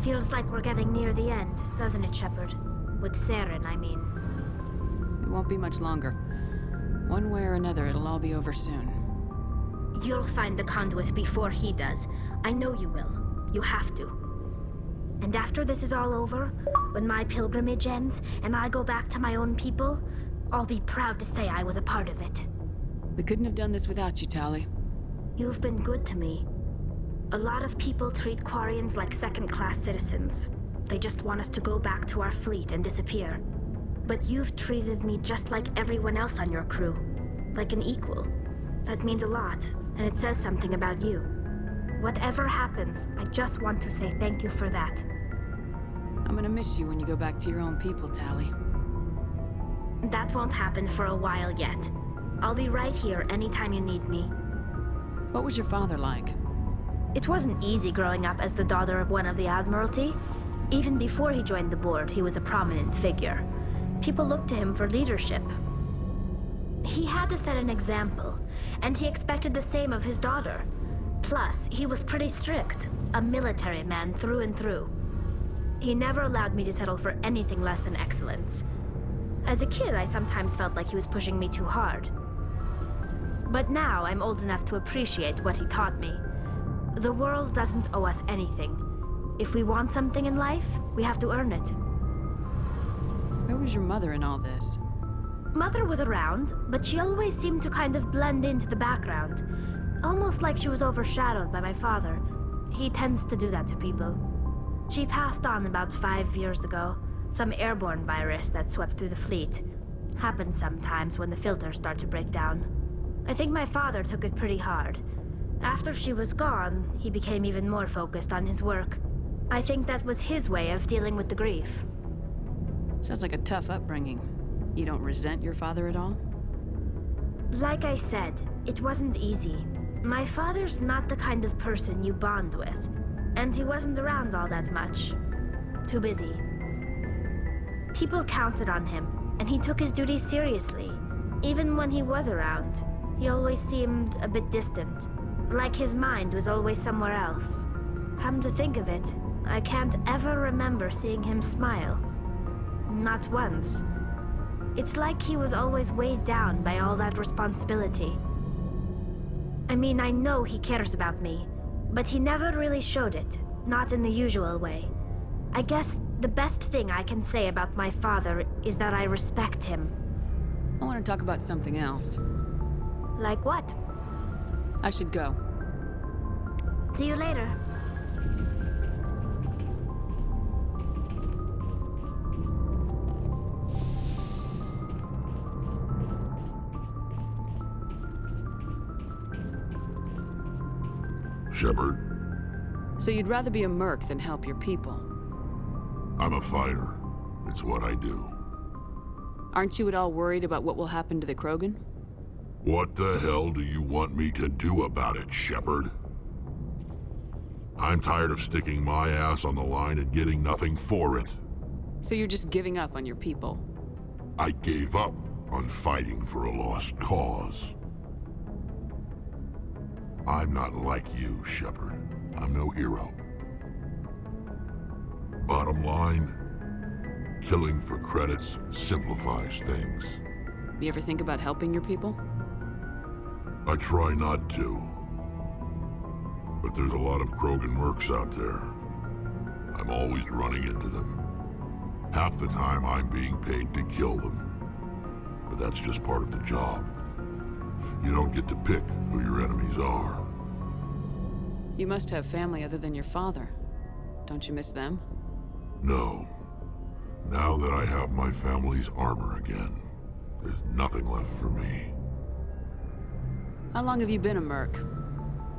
Feels like we're getting near the end, doesn't it, Shepard? With Saren, I mean. It won't be much longer. One way or another, it'll all be over soon. You'll find the conduit before he does. I know you will. You have to. And after this is all over, when my pilgrimage ends, and I go back to my own people, I'll be proud to say I was a part of it. We couldn't have done this without you, Tali. You've been good to me. A lot of people treat Quarians like second-class citizens. They just want us to go back to our fleet and disappear. But you've treated me just like everyone else on your crew. Like an equal. That means a lot, and it says something about you. Whatever happens, I just want to say thank you for that. I'm gonna miss you when you go back to your own people, Tali. That won't happen for a while yet. I'll be right here anytime you need me. What was your father like? It wasn't easy growing up as the daughter of one of the Admiralty. Even before he joined the board, he was a prominent figure. People looked to him for leadership. He had to set an example, and he expected the same of his daughter. Plus, he was pretty strict, a military man through and through. He never allowed me to settle for anything less than excellence. As a kid, I sometimes felt like he was pushing me too hard. But now I'm old enough to appreciate what he taught me. The world doesn't owe us anything. If we want something in life, we have to earn it. Where was your mother in all this? Mother was around, but she always seemed to kind of blend into the background. Almost like she was overshadowed by my father. He tends to do that to people. She passed on about 5 years ago. Some airborne virus that swept through the fleet. Happens sometimes when the filters start to break down. I think my father took it pretty hard. After she was gone, he became even more focused on his work. I think that was his way of dealing with the grief. Sounds like a tough upbringing. You don't resent your father at all? Like I said, it wasn't easy. My father's not the kind of person you bond with, and he wasn't around all that much. Too busy. People counted on him, and he took his duties seriously. Even when he was around, he always seemed a bit distant, like his mind was always somewhere else. Come to think of it, I can't ever remember seeing him smile. Not once. It's like he was always weighed down by all that responsibility. I mean, I know he cares about me, but he never really showed it, not in the usual way. I guess the best thing I can say about my father is that I respect him. I want to talk about something else. Like what? I should go. See you later. Shepard, So you'd rather be a merc than help your people? I'm a fighter. It's what I do. Aren't you at all worried about what will happen to the Krogan? What the hell do you want me to do about it, Shepard? I'm tired of sticking my ass on the line and getting nothing for it. So you're just giving up on your people? I gave up on fighting for a lost cause. I'm not like you, Shepard. I'm no hero. Bottom line, killing for credits simplifies things. You ever think about helping your people? I try not to. But there's a lot of Krogan mercs out there. I'm always running into them. Half the time I'm being paid to kill them. But that's just part of the job. You don't get to pick who your enemies are. You must have family other than your father. Don't you miss them? No. Now that I have my family's armor again, there's nothing left for me. How long have you been a merc?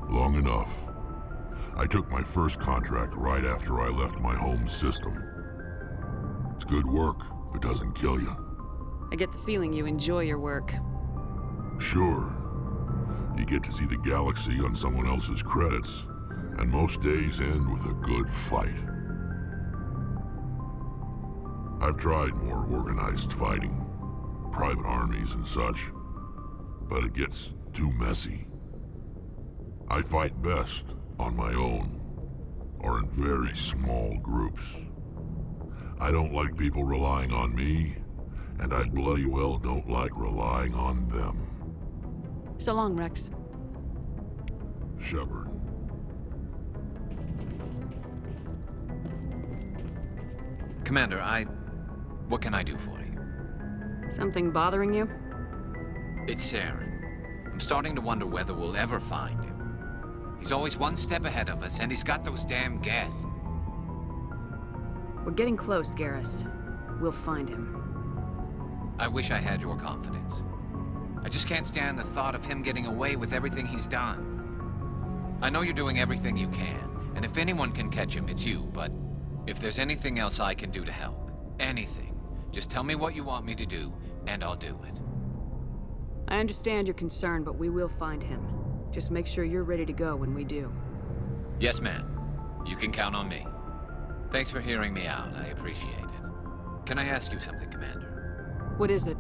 Long enough. I took my first contract right after I left my home system. It's good work if it doesn't kill you. I get the feeling you enjoy your work. Sure. You get to see the galaxy on someone else's credits, and most days end with a good fight. I've tried more organized fighting, private armies and such, but it gets too messy. I fight best on my own, or in very small groups. I don't like people relying on me, and I bloody well don't like relying on them. So long, Wrex. Shepard. Commander, what can I do for you? Something bothering you? It's Saren. I'm starting to wonder whether we'll ever find him. He's always one step ahead of us, and he's got those damn Geth. We're getting close, Garrus. We'll find him. I wish I had your confidence. I just can't stand the thought of him getting away with everything he's done. I know you're doing everything you can, and if anyone can catch him, it's you, but if there's anything else I can do to help, anything, just tell me what you want me to do, and I'll do it. I understand your concern, but we will find him. Just make sure you're ready to go when we do. Yes, ma'am. You can count on me. Thanks for hearing me out. I appreciate it. Can I ask you something, Commander? What is it?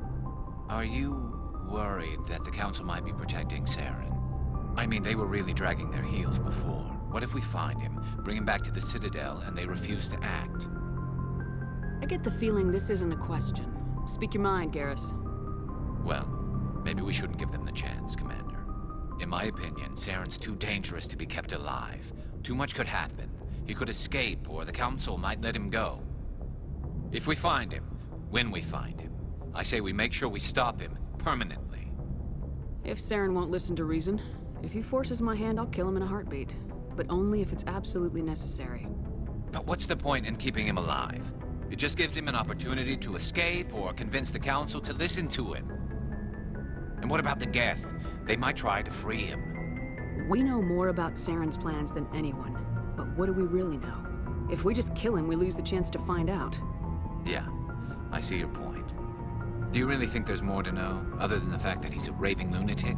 Are you worried that the Council might be protecting Saren? I mean, they were really dragging their heels before. What if we find him, bring him back to the Citadel, and they refuse to act? I get the feeling this isn't a question. Speak your mind, Garrus. Well, maybe we shouldn't give them the chance, Commander. In my opinion, Saren's too dangerous to be kept alive. Too much could happen. He could escape, or the Council might let him go. If we find him, when we find him, I say we make sure we stop him permanently. If Saren won't listen to reason, if he forces my hand, I'll kill him in a heartbeat. But only if it's absolutely necessary. But what's the point in keeping him alive? It just gives him an opportunity to escape or convince the Council to listen to him. And what about the Geth? They might try to free him. We know more about Saren's plans than anyone. But what do we really know? If we just kill him, we lose the chance to find out. Yeah, I see your point. Do you really think there's more to know, other than the fact that he's a raving lunatic?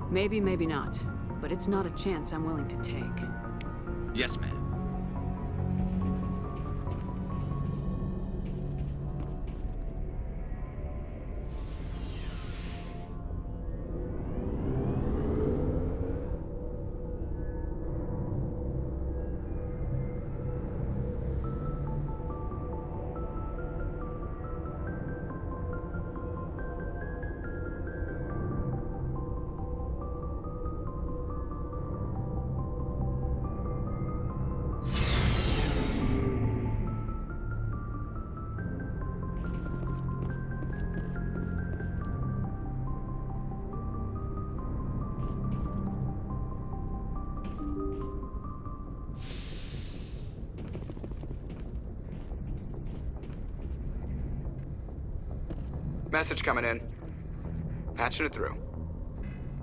Maybe, maybe not. But it's not a chance I'm willing to take. Yes, ma'am. Message coming in. Patching it through.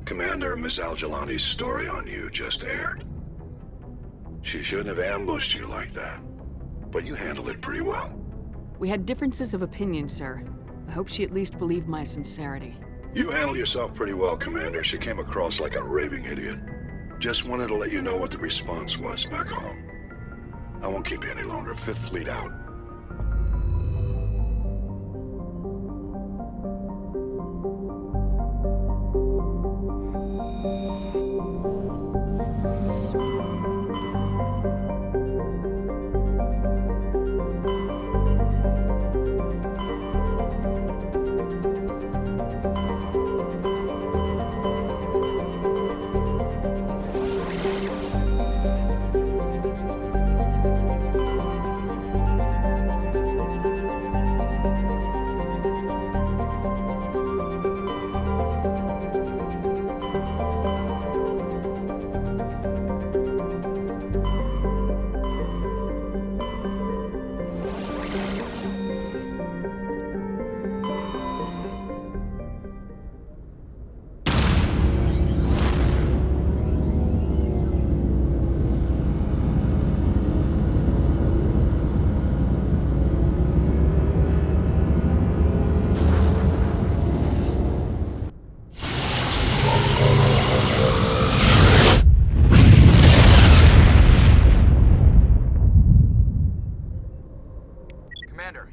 Commander, Miss Al-Jalani's story on you just aired. She shouldn't have ambushed you like that, but you handled it pretty well. We had differences of opinion, sir. I hope she at least believed my sincerity. You handled yourself pretty well, Commander. She came across like a raving idiot. Just wanted to let you know what the response was back home. I won't keep you any longer. Fifth Fleet out.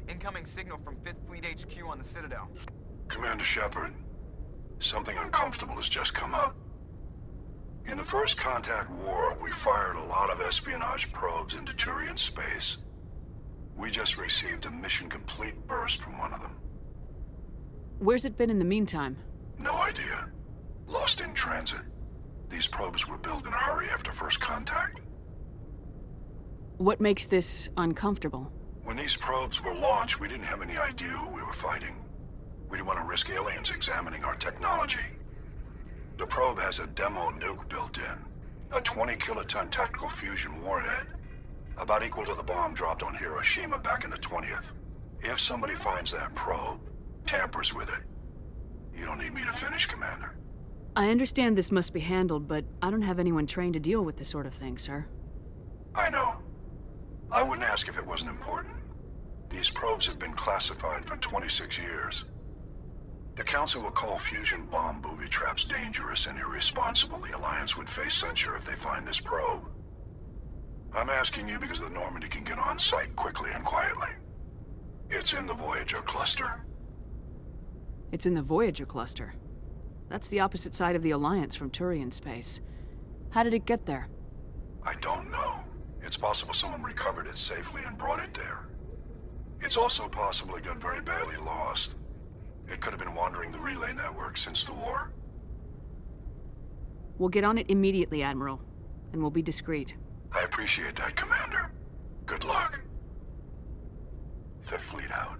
Incoming signal from 5th Fleet HQ on the Citadel. Commander Shepard, something uncomfortable has just come up. In the First Contact War, we fired a lot of espionage probes into Turian space. We just received a mission-complete burst from one of them. Where's it been in the meantime? No idea. Lost in transit. These probes were built in a hurry after First Contact. What makes this uncomfortable? When these probes were launched, we didn't have any idea who we were fighting. We didn't want to risk aliens examining our technology. The probe has a demo nuke built in. A 20-kiloton tactical fusion warhead. About equal to the bomb dropped on Hiroshima back in the 20th. If somebody finds that probe, tampers with it, you don't need me to finish, Commander. I understand this must be handled, but I don't have anyone trained to deal with this sort of thing, sir. I know. I wouldn't ask if it wasn't important. These probes have been classified for 26 years. The Council will call fusion bomb booby traps dangerous and irresponsible. The Alliance would face censure if they find this probe. I'm asking you because the Normandy can get on site quickly and quietly. It's in the Voyager cluster. It's in the Voyager cluster. That's the opposite side of the Alliance from Turian space. How did it get there? I don't know. It's possible someone recovered it safely and brought it there. It's also possible it got very badly lost. It could have been wandering the relay network since the war. We'll get on it immediately, Admiral, and we'll be discreet. I appreciate that, Commander. Good luck. Fifth Fleet out.